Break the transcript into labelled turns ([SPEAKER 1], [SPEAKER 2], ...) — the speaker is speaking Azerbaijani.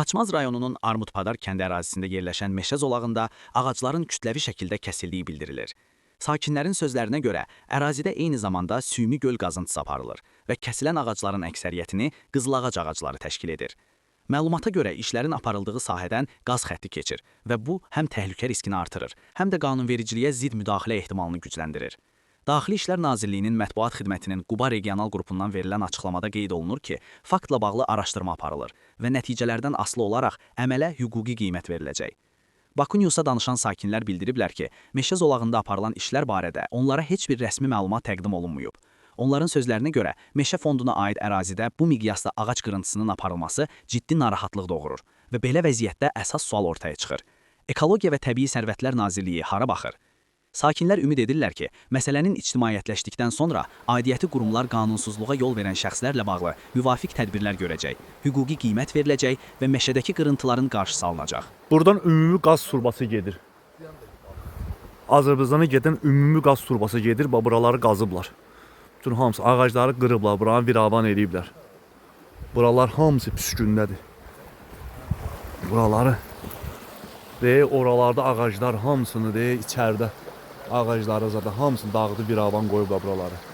[SPEAKER 1] Xaçmaz rayonunun Armudpadar kəndi ərazisində yerləşən meşə zolağında ağacların kütləvi şəkildə kəsildiyi bildirilir. Sakinlərin sözlərinə görə, ərazidə eyni zamanda süni göl qazıntısı aparılır və kəsilən ağacların əksəriyyətini qızılağac ağacları təşkil edir. Məlumata görə işlərin aparıldığı sahədən qaz xətti keçir və bu həm təhlükə riskini artırır, həm də qanunvericiliyə zidd müdaxilə ehtimalını gücləndirir. Daxili İşlər Nazirliyinin mətbuat xidmətinin Quba regional qrupundan verilən açıqlamada qeyd olunur ki, faktla bağlı araşdırma aparılır və nəticələrdən asılı olaraq əmələ hüquqi qiymət veriləcək. Baku Newsa danışan sakinlər bildiriblər ki, meşə zolağında aparılan işlər barədə onlara heç bir rəsmi məlumat təqdim olunmayıb. Onların sözlərinə görə, meşə fonduna aid ərazidə bu miqyasda ağac qırıntısının aparılması ciddi narahatlıq doğurur və belə vəziyyətdə əsas sual ortaya çıxır. Ekologiya və Təbii Sərvətlər Nazirliyi hara baxır? Sakinlər ümid edirlər ki, məsələnin ictimaiyyətləşdikdən sonra aidiyyəti qurumlar qanunsuzluğa yol verən şəxslərlə bağlı müvafiq tədbirlər görəcək, hüquqi qiymət veriləcək və meşədəki qırıntıların qarşısı alınacaq.
[SPEAKER 2] Buradan ümumi qaz turbası gedir. Azərbaycana gedən ümumi qaz turbası gedir, buraları qazıblar. Bütün hamısı ağacları qırıblar, buranı viravan ediblər. Buralar hamısı püskündədir. Buraları oralarda ağaclar hamısını içəridə ağacları zaten hamısını dağıdıb viravan qoyublar buraları.